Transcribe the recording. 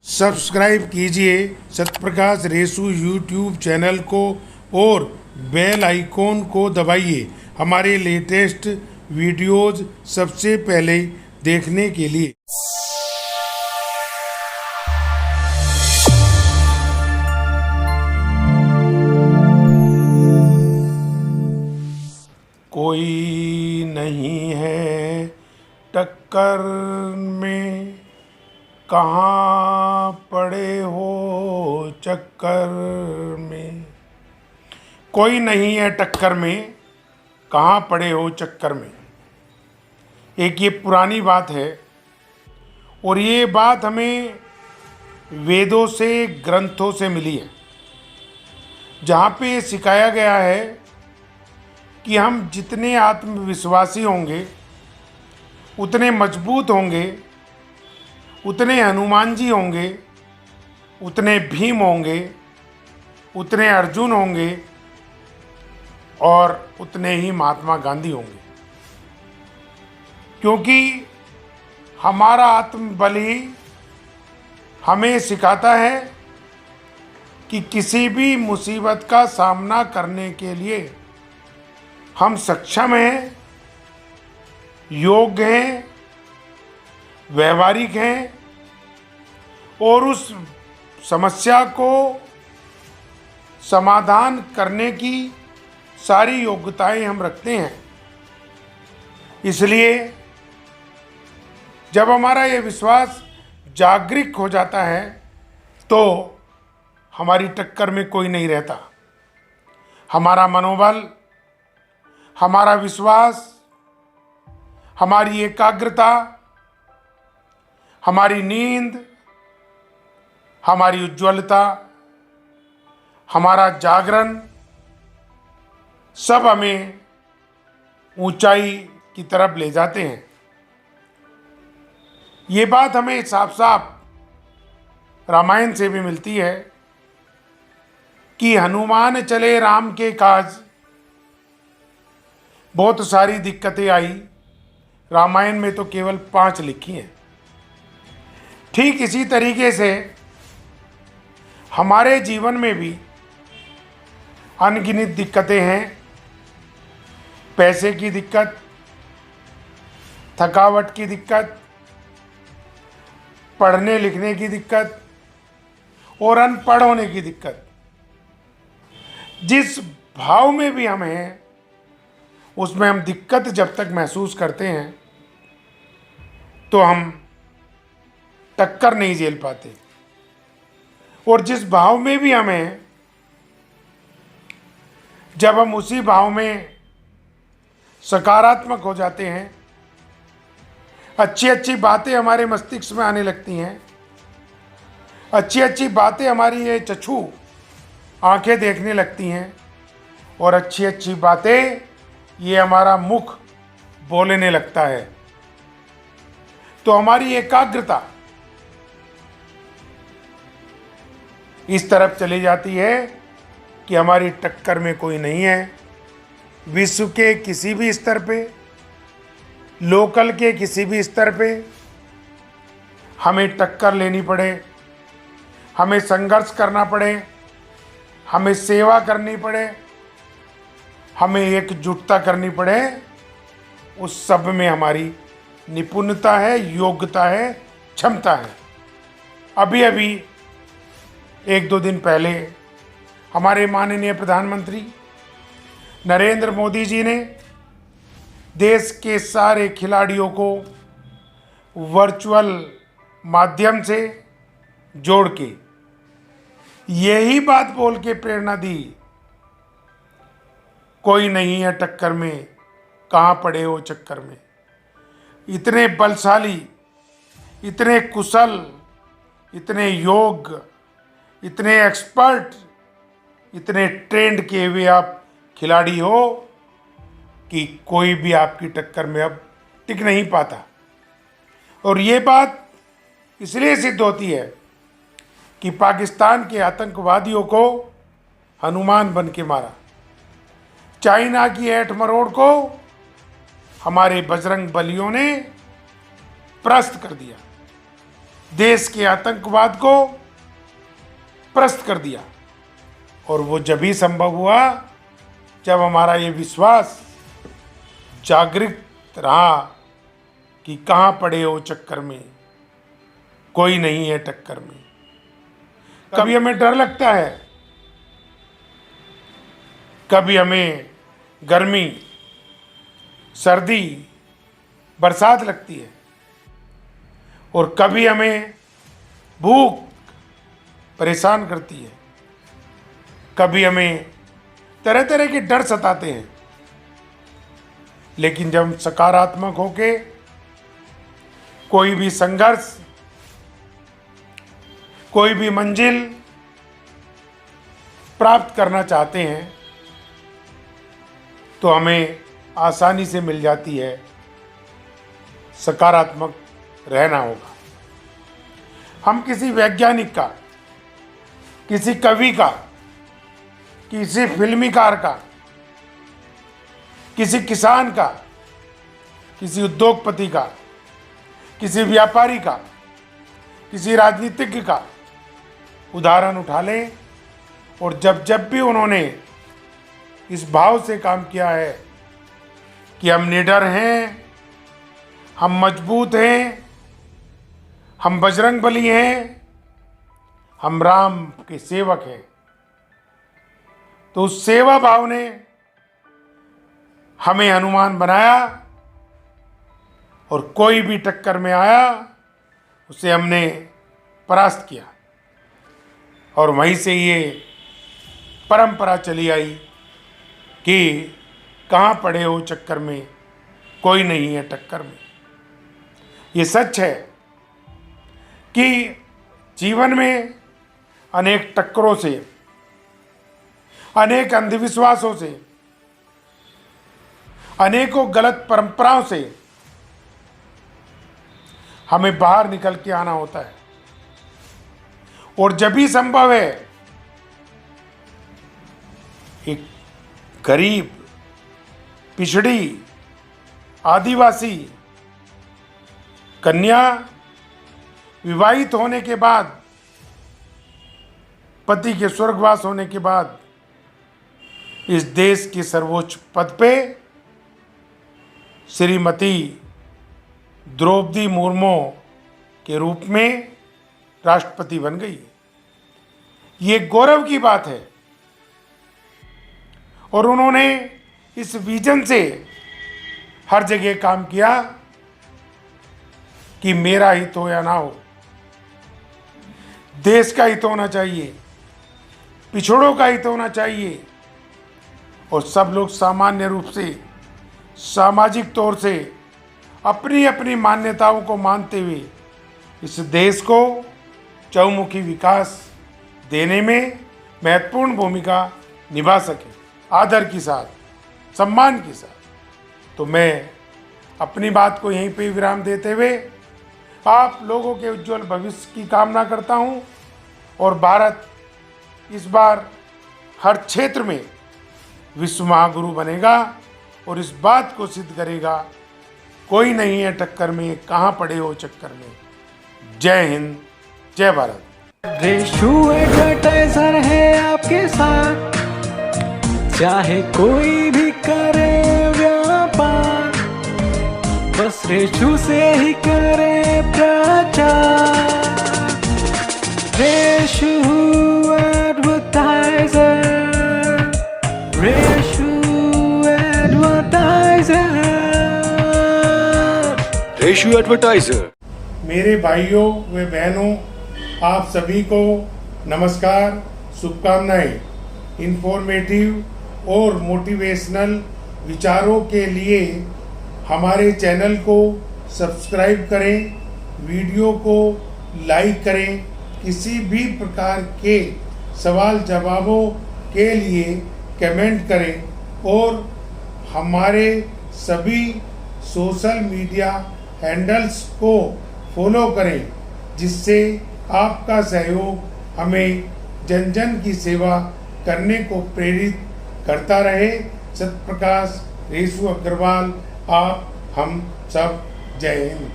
Subscribe कीजिए सत्यप्रकाश रेसू YouTube channel को और बेल आइकॉन को दबाइए हमारे लेटेस्ट वीडियोज़ सबसे पहले देखने के लिए। कोई नहीं है टक्कर में, कहाँ पड़े हो चक्कर में। कोई नहीं है टक्कर में, कहाँ पड़े हो चक्कर में। एक ये पुरानी बात है और ये बात हमें वेदों से, ग्रंथों से मिली है, जहाँ पे सिखाया गया है कि हम जितने आत्मविश्वासी होंगे, उतने मजबूत होंगे, उतने हनुमान जी होंगे, उतने भीम होंगे, उतने अर्जुन होंगे और उतने ही महात्मा गांधी होंगे। क्योंकि हमारा आत्मबल ही हमें सिखाता है कि किसी भी मुसीबत का सामना करने के लिए हम सक्षम हैं, योग्य हैं, व्यवहारिक हैं और उस समस्या को समाधान करने की सारी योग्यताएं हम रखते हैं। इसलिए जब हमारा ये विश्वास जागृत हो जाता है तो हमारी टक्कर में कोई नहीं रहता। हमारा मनोबल, हमारा विश्वास, हमारी एकाग्रता, हमारी नींद, हमारी उज्ज्वलता, हमारा जागरण सब हमें ऊंचाई की तरफ ले जाते हैं। ये बात हमें साफ साफ रामायण से भी मिलती है कि हनुमान चले राम के काज। बहुत सारी दिक्कतें आई, रामायण में तो केवल 5 लिखी हैं। ठीक इसी तरीके से हमारे जीवन में भी अनगिनत दिक्कतें हैं। पैसे की दिक्कत, थकावट की दिक्कत, पढ़ने लिखने की दिक्कत और अनपढ़ होने की दिक्कत। जिस भाव में भी हम हैं उसमें हम दिक्कत जब तक महसूस करते हैं तो हम टक्कर नहीं झेल पाते। और जिस भाव में भी हम हैं, जब हम उसी भाव में सकारात्मक हो जाते हैं, अच्छी अच्छी बातें हमारे मस्तिष्क में आने लगती हैं, अच्छी अच्छी बातें हमारी ये चक्षु आंखें देखने लगती हैं और अच्छी अच्छी बातें ये हमारा मुख बोलने लगता है, तो हमारी एकाग्रता इस तरफ चली जाती है कि हमारी टक्कर में कोई नहीं है। विश्व के किसी भी स्तर पे, लोकल के किसी भी स्तर पे हमें टक्कर लेनी पड़े, हमें संघर्ष करना पड़े, हमें सेवा करनी पड़े, हमें एकजुटता करनी पड़े, उस सब में हमारी निपुणता है, योग्यता है, क्षमता है। अभी अभी 1-2 दिन पहले हमारे माननीय प्रधानमंत्री नरेंद्र मोदी जी ने देश के सारे खिलाड़ियों को वर्चुअल माध्यम से जोड़ के यही बात बोल के प्रेरणा दी, कोई नहीं है टक्कर में, कहाँ पड़े हो चक्कर में। इतने बलशाली, इतने कुशल, इतने योग्य, इतने एक्सपर्ट, इतने ट्रेंड किए हुए आप खिलाड़ी हो कि कोई भी आपकी टक्कर में अब टिक नहीं पाता। और ये बात इसलिए सिद्ध होती है कि पाकिस्तान के आतंकवादियों को हनुमान बन के मारा, चाइना की 8 मरोड़ को हमारे बजरंग बलियों ने परास्त कर दिया। देश के आतंकवाद को परास्त कर दिया। और वो जब ही संभव हुआ जब हमारा ये विश्वास जागृत रहा कि कहाँ पड़े हो चक्कर में, कोई नहीं है टक्कर में। कभी हमें डर लगता है, कभी हमें गर्मी, सर्दी, बरसात लगती है, और कभी हमें भूख परेशान करती है, कभी हमें तरह तरह के डर सताते हैं। लेकिन जब हम सकारात्मक होके कोई भी संघर्ष, कोई भी मंजिल प्राप्त करना चाहते हैं तो हमें आसानी से मिल जाती है। सकारात्मक रहना होगा। हम किसी वैज्ञानिक का, किसी कवि का, किसी फिल्मीकार का, किसी किसान का, किसी उद्योगपति का, किसी व्यापारी का, किसी राजनीतिज्ञ का उदाहरण उठा लें, और जब जब भी उन्होंने इस भाव से काम किया है कि हम निडर हैं, हम मजबूत हैं, हम बजरंगबली हैं, हम राम के सेवक हैं, तो उस सेवा भाव ने हमें हनुमान बनाया, और कोई भी टक्कर में आया उसे हमने परास्त किया। और वहीं से ये परंपरा चली आई कि कहाँ पड़े हो चक्कर में, कोई नहीं है टक्कर में। ये सच है कि जीवन में अनेक टक्करों से, अनेक अंधविश्वासों से, अनेकों गलत परंपराओं से हमें बाहर निकल के आना होता है। और जब भी संभव है, एक गरीब, पिछड़ी, आदिवासी कन्या विवाहित होने के बाद, पति के स्वर्गवास होने के बाद, इस देश के सर्वोच्च पद पे श्रीमती द्रौपदी मुर्मू के रूप में राष्ट्रपति बन गई। ये गौरव की बात है। और उन्होंने इस विजन से हर जगह काम किया कि मेरा हित हो या ना हो, देश का हित होना चाहिए, पिछड़ों का हित होना चाहिए, और सब लोग सामान्य रूप से, सामाजिक तौर से अपनी अपनी मान्यताओं को मानते हुए इस देश को चहुमुखी विकास देने में महत्वपूर्ण भूमिका निभा सके, आदर के साथ, सम्मान के साथ। तो मैं अपनी बात को यहीं पे विराम देते हुए आप लोगों के उज्जवल भविष्य की कामना करता हूं। और भारत इस बार हर क्षेत्र में विश्व महागुरु बनेगा और इस बात को सिद्ध करेगा, कोई नहीं है टक्कर में, कहाँ पड़े हो चक्कर में। जय हिंद, जय भारत। रेशु एडवर्टाइजर है आपके साथ, चाहे कोई भी करे व्यापार, बस रेशु से ही करे प्रचार। Reshu advertiser, Reshu advertiser, Reshu advertiser. मेरे भाइयों व बहनों, आप सभी को नमस्कार, शुभकामनाएं। इंफॉर्मेटिव और मोटिवेशनल विचारों के लिए हमारे चैनल को सब्सक्राइब करें, वीडियो को लाइक करें। किसी भी प्रकार के सवाल जवाबों के लिए कमेंट करें और हमारे सभी सोशल मीडिया हैंडल्स को फॉलो करें, जिससे आपका सहयोग हमें जन जन की सेवा करने को प्रेरित करता रहे। सत्यप्रकाश रेशु अग्रवाल, आप हम सब, जय हिंद।